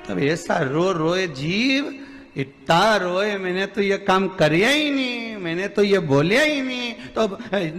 तब ऐसा रो रोए जीव, इतना रोए, मैंने तो ये काम करिया ही नहीं, मैंने तो ये बोलिया ही नहीं। तो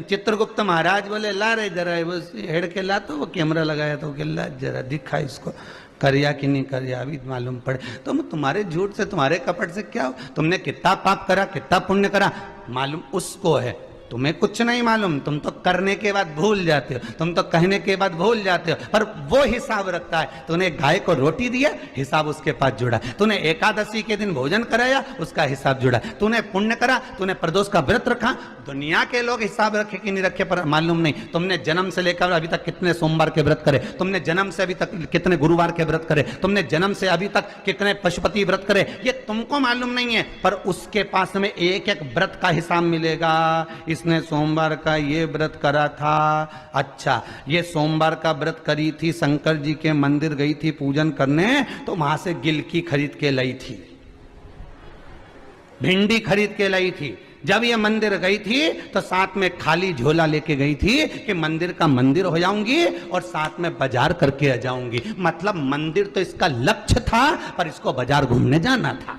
चित्रगुप्त महाराज बोले ला रे जरा वो हेड के ला, तो वो कैमरा लगाया तो ला जरा दिखा इसको करिया कि नहीं करिया, अभी मालूम पड़े। तो तुम्हारे झूठ से तुम्हारे कपट से क्या हो, तुमने कितना पाप करा कितना पुण्य करा मालूम उसको है, तुम्हें कुछ नहीं मालूम। तुम तो करने के बाद भूल जाते हो, तुम तो कहने के बाद भूल जाते हो, पर वो हिसाब रखता है। तूने गाय को रोटी दिया, हिसाब उसके पास जुड़ा। तूने एकादशी के दिन भोजन कराया, उसका हिसाब जुड़ा। तूने पुण्य करा, तूने प्रदोष का व्रत रखा, दुनिया के लोग हिसाब रखे कि नहीं रखे पर मालूम नहीं। तुमने जन्म से लेकर अभी तक कितने सोमवार के व्रत करे, तुमने जन्म से अभी तक कितने गुरुवार के व्रत करे, तुमने जन्म से अभी तक कितने पशुपति व्रत करे, ये तुमको मालूम नहीं है। पर उसके पास में एक एक व्रत का हिसाब मिलेगा। इसने सोमवार का ये व्रत करा था, अच्छा ये सोमवार का व्रत करी थी, शंकर जी के मंदिर गई थी पूजन करने, तो वहां से गिलकी खरीद के लाई थी, भिंडी खरीद के लाई थी। जब ये मंदिर गई थी तो साथ में खाली झोला लेके गई थी कि मंदिर का मंदिर हो जाऊंगी और साथ में बाजार करके आ जाऊंगी। मतलब मंदिर तो इसका लक्ष्य था, पर इसको बाजार घूमने जाना था।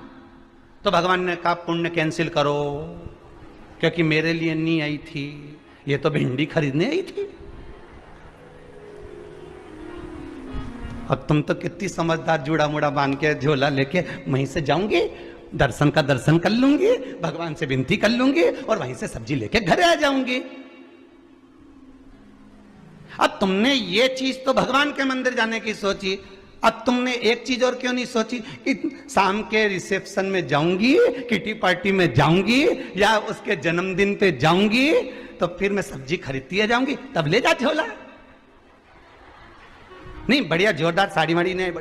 तो भगवान ने कहा पुण्य कैंसिल करो, क्योंकि मेरे लिए नहीं आई थी, ये तो भिंडी खरीदने आई थी। अब तुम तो कितनी समझदार, जूड़ा मुड़ा बांध के झोला लेके वहीं से जाऊंगी, दर्शन का दर्शन कर लूंगी, भगवान से विनती कर लूंगी और वहीं से सब्जी लेके घर आ जाऊंगी। अब तुमने ये चीज तो भगवान के मंदिर जाने की सोची, अब तुमने एक चीज और क्यों नहीं सोची कि शाम के रिसेप्शन में जाऊंगी, किटी पार्टी में जाऊंगी, या उसके जन्मदिन पे जाऊंगी, तो फिर मैं सब्जी खरीदती आ जाऊंगी, तब ले जा झोला। नहीं, बढ़िया जोरदार साड़ी वाड़ी ने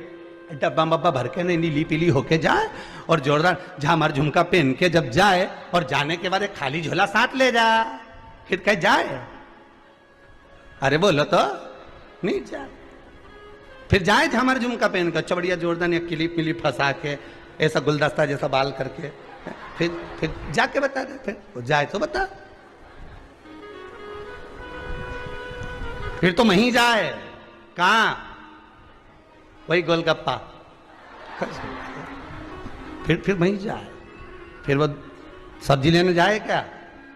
डब्बा बब्बा भर के नहीं, नीली पीली होके जाए और जोरदार झामर झुमका पहन के जब जाए, और जाने के बाद एक खाली झोला साथ ले जा, फिर कह जाए। अरे बोलो तो नहीं जाए, फिर जाए झामर झुमका पहन कर, चबड़िया जोरदार या किली पिली फंसा के, ऐसा गुलदस्ता जैसा बाल करके, फिर जाके बता दे, फिर वो जाए तो बता, फिर तो वहीं जाए। कहां? वही गोलगप्पा, फिर वहीं जाए। फिर वो सब्जी लेने जाए क्या,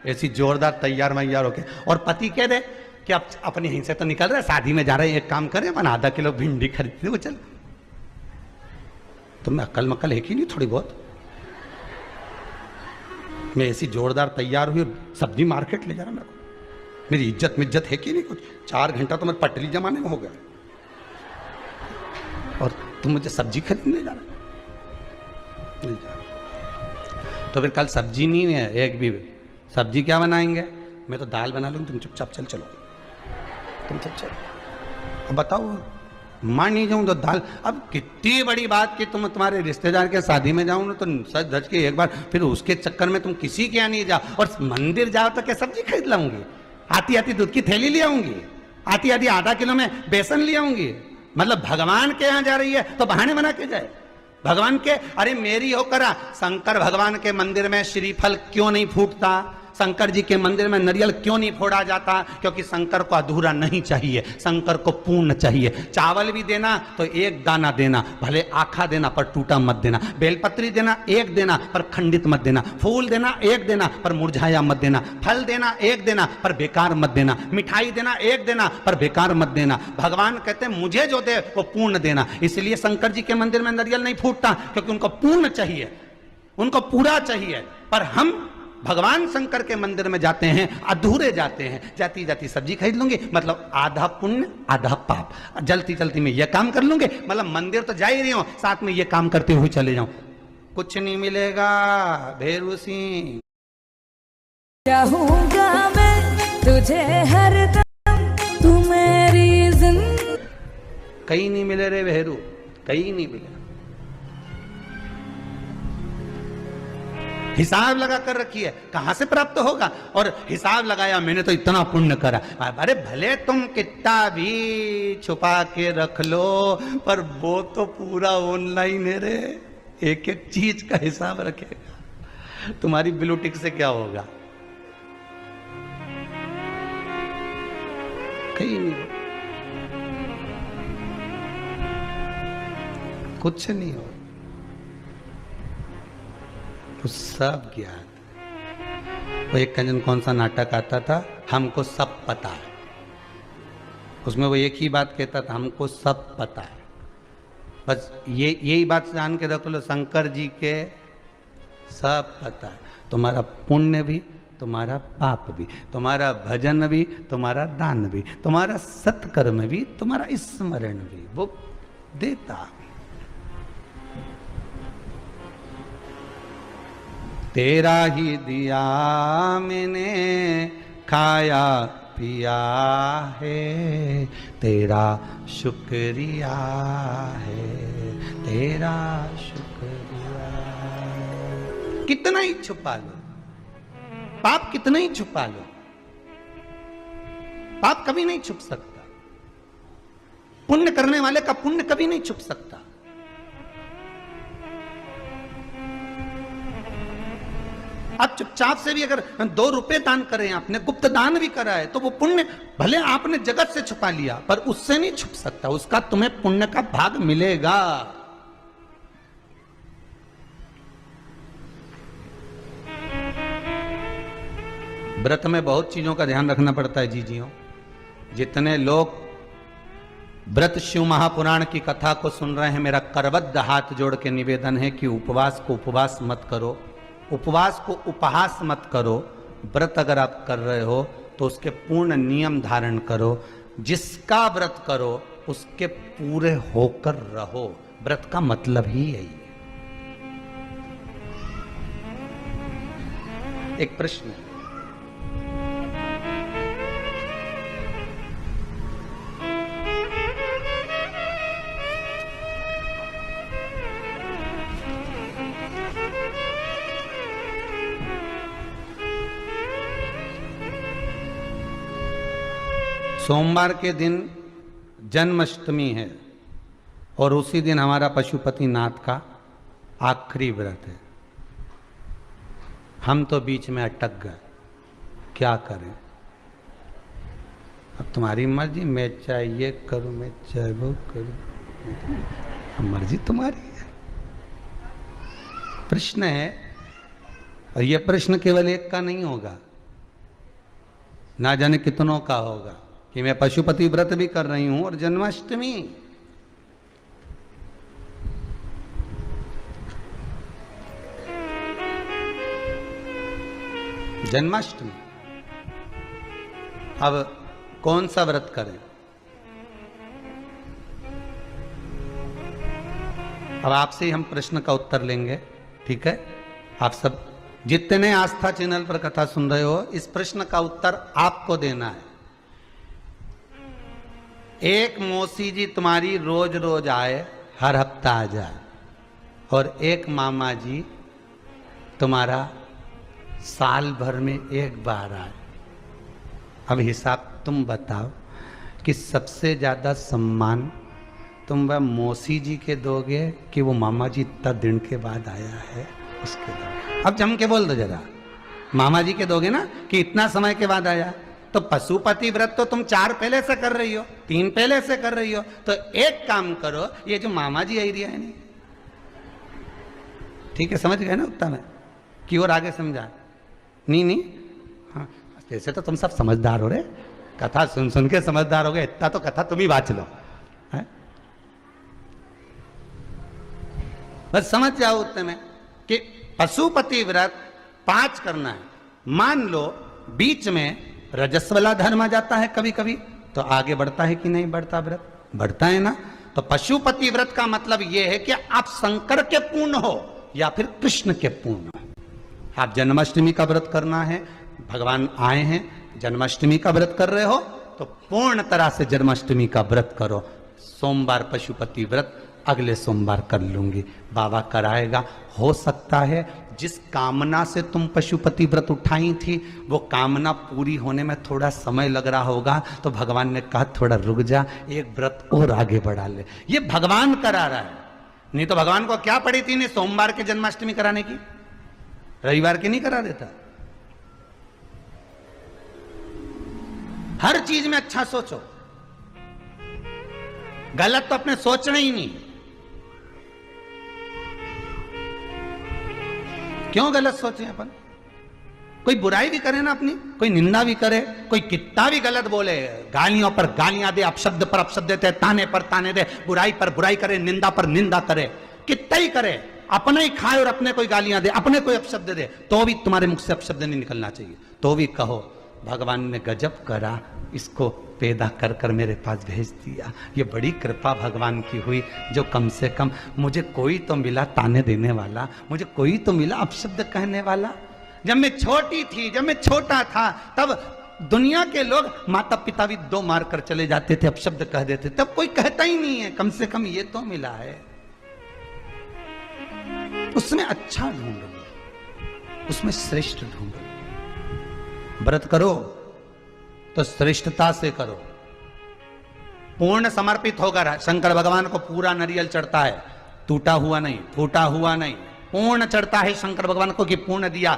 ऐसी जोरदार तैयार मैयार होके, और पति कह दे कि आप अपने यहीं से तो निकल रहे, शादी में जा रहे हैं, एक काम करें अपन आधा किलो भिंडी खरीदते वो चल। तुम्हें अक्ल मक्ल है कि नहीं थोड़ी बहुत? मैं ऐसी जोरदार तैयार हुई, सब्जी मार्केट ले जा रहा, मेरे को मेरी इज्जत है कि नहीं कुछ? 4 घंटा तो मैं पटरी जमाने में हो गया, और तुम मुझे सब्जी खरीदने जा रहे? तो फिर कल सब्जी नहीं है, एक भी सब्जी क्या बनाएंगे? मैं तो दाल बना लूंगी, तुम चुपचाप चल चलो, तुम चल। अब बताओ, मान नहीं जाऊं तो दाल। अब कितनी बड़ी बात कि तुम तुम्हारे रिश्तेदार के शादी में जाऊं ना, तो सच धज के एक बार, फिर उसके चक्कर में तुम किसी के यहाँ नहीं जाओ, और मंदिर जाओ तो क्या सब्जी खरीद लाऊंगी? आती आती दूध की थैली ले आऊंगी, आती आती आधा किलो में बेसन ले आऊंगी। मतलब भगवान के यहाँ जा रही है तो बहाने बना के जाए भगवान के। अरे मेरी हो करा, शंकर भगवान के मंदिर में श्रीफल क्यों नहीं फूटता? शंकर जी के मंदिर में नारियल क्यों नहीं फोड़ा जाता? क्योंकि शंकर को अधूरा नहीं चाहिए, शंकर को पूर्ण चाहिए। चावल भी देना तो एक दाना देना, भले आखा देना पर टूटा मत देना। बेलपत्री देना एक देना पर खंडित मत देना। फूल देना एक देना पर मुरझाया मत देना। फल देना एक देना पर बेकार मत देना। मिठाई देना एक देना पर बेकार मत देना। भगवान कहते हैं मुझे जो दे वो पूर्ण देना। इसलिए शंकर जी के मंदिर में नारियल नहीं फूटता, क्योंकि उनको पूर्ण चाहिए, उनको पूरा चाहिए। पर हम भगवान शंकर के मंदिर में जाते हैं, अधूरे जाते हैं। जाती जाती सब्जी खरीद लूंगी, मतलब आधा पुण्य आधा पाप। जल्दी जल्दी में यह काम कर लूंगे, मतलब मंदिर तो जा ही रही हूं, साथ में यह काम करते हुए चले जाऊं। कुछ नहीं मिलेगा भेरू सिंह। चाहूंगा मैं तुझे हरदम, तू मेरी जिंदगी। कहीं नहीं मिले रे भेरू, कहीं नहीं मिले। हिसाब लगा कर रखी है, कहां से प्राप्त होगा? और हिसाब लगाया मैंने तो इतना पुण्य करा। अरे भले तुम कितना भी छुपा के रख लो, पर वो तो पूरा ऑनलाइन है रे, एक एक चीज का हिसाब रखेगा। तुम्हारी ब्लू टिक से क्या होगा? कहीं नहीं। कुछ नहीं हो, वो सब ज्ञात। वो एक कंजन कौन सा नाटक आता था, हमको सब पता है, उसमें वो एक ही बात कहता था, हमको सब पता है। बस यही बात जान के रख लो, शंकर जी के सब पता है। तुम्हारा पुण्य भी, तुम्हारा पाप भी, तुम्हारा भजन भी, तुम्हारा दान भी, तुम्हारा सत्कर्म भी, तुम्हारा स्मरण भी, वो देता। तेरा ही दिया मैंने खाया पिया है, तेरा शुक्रिया है, तेरा शुक्रिया। कितना ही छुपा लो पाप, कितना ही छुपा लो, पाप कभी नहीं छुप सकता। पुण्य करने वाले का पुण्य कभी नहीं छुप सकता। आप चुपचाप से भी अगर 2 रुपए दान करें, आपने गुप्त दान भी करा है, तो वो पुण्य भले आपने जगत से छुपा लिया, पर उससे नहीं छुप सकता, उसका तुम्हें पुण्य का भाग मिलेगा। व्रत में बहुत चीजों का ध्यान रखना पड़ता है जीजियों। जितने लोग व्रत शिव महापुराण की कथा को सुन रहे हैं, मेरा करबद्ध हाथ जोड़ के निवेदन है कि उपवास को उपवास मत करो, उपवास को उपहास मत करो। व्रत अगर आप कर रहे हो तो उसके पूर्ण नियम धारण करो। जिसका व्रत करो उसके पूरे होकर रहो। व्रत का मतलब ही यही है। एक प्रश्न है, सोमवार के दिन जन्माष्टमी है और उसी दिन हमारा पशुपतिनाथ का आखिरी व्रत है। हम तो बीच में अटक गए, क्या करें? अब तुम्हारी मर्जी, मैं चाहे ये करूं, मैं चाहे वो करूं, मर्जी तुम्हारी है। प्रश्न है, और यह प्रश्न केवल एक का नहीं होगा, ना जाने कितनों का होगा कि मैं पशुपति व्रत भी कर रही हूं और जन्माष्टमी। जन्माष्टमी, अब कौन सा व्रत करें? अब आपसे ही हम प्रश्न का उत्तर लेंगे, ठीक है? आप सब जितने आस्था चैनल पर कथा सुन रहे हो, इस प्रश्न का उत्तर आपको देना है। एक मौसी जी तुम्हारी रोज रोज आए, हर हफ्ता आ जाए, और एक मामा जी तुम्हारा साल भर में एक बार आए। अब हिसाब तुम बताओ कि सबसे ज्यादा सम्मान तुम वह मौसी जी के दोगे कि वो मामा जी इतना दिन के बाद आया है उसके दोगे? अब जम के बोल दो जरा, मामा जी के दोगे ना कि इतना समय के बाद आया। तो पशुपति व्रत तो तुम 4 पहले से कर रही हो, 3 पहले से कर रही हो, तो एक काम करो, ये जो मामा जी एरिया है नहीं, ठीक है, समझ गए ना उत्तर में कि और आगे समझा? नहीं, हाँ, जैसे तो तुम सब समझदार हो रहे, कथा सुन सुन के समझदार हो गए, इतना तो कथा तुम ही बाँच लो है? बस समझ जाओ उत्तर में कि पशुपति व्रत 5 करना है। मान लो बीच में रजस्वला धर्म आ जाता है कभी कभी, तो आगे बढ़ता है कि नहीं बढ़ता? व्रत बढ़ता है ना। तो पशुपति व्रत का मतलब यह है कि आप शंकर के पूर्ण हो या फिर कृष्ण के पूर्ण हो। आप जन्माष्टमी का व्रत करना है, भगवान आए हैं, जन्माष्टमी का व्रत कर रहे हो तो पूर्ण तरह से जन्माष्टमी का व्रत करो। सोमवार पशुपति व्रत अगले सोमवार कर लूंगी, बाबा कराएगा। हो सकता है जिस कामना से तुम पशुपति व्रत उठाई थी वो कामना पूरी होने में थोड़ा समय लग रहा होगा, तो भगवान ने कहा थोड़ा रुक जा, एक व्रत और आगे बढ़ा ले। ये भगवान करा रहा है, नहीं तो भगवान को क्या पड़ी थी ने सोमवार के जन्माष्टमी कराने की? रविवार की नहीं करा देता। हर चीज में अच्छा सोचो, गलत तो अपने सोचना ही नहीं। क्यों गलत सोचे अपन? कोई बुराई भी करे ना अपनी, कोई निंदा भी करे, कोई कितना भी गलत बोले, गालियों पर गालियां दे, अपशब्द पर अपशब्द दे, ताने पर ताने दे, बुराई पर बुराई करे, निंदा पर निंदा करे, कितना ही करे, अपना ही खाए और अपने कोई गालियां दे, अपने कोई अपशब्द दे, तो भी तुम्हारे मुख से अपशब्द नहीं निकलना चाहिए। तो भी कहो भगवान ने गजब करा, इसको पैदा कर कर मेरे पास भेज दिया। ये बड़ी कृपा भगवान की हुई, जो कम से कम मुझे कोई तो मिला ताने देने वाला, मुझे कोई तो मिला अपशब्द कहने वाला। जब मैं छोटी थी, जब मैं छोटा था, तब दुनिया के लोग माता पिता भी दो मार कर चले जाते थे, अपशब्द कह देते, तब कोई कहता ही नहीं है। कम से कम ये तो मिला है। उसमें अच्छा ढूंढो, उसमें श्रेष्ठ ढूंढो। व्रत करो तो श्रेष्ठता से करो, पूर्ण समर्पित होकर। शंकर भगवान को पूरा नारियल चढ़ता है, टूटा हुआ नहीं, फूटा हुआ नहीं, पूर्ण चढ़ता है शंकर भगवान को कि पूर्ण दिया।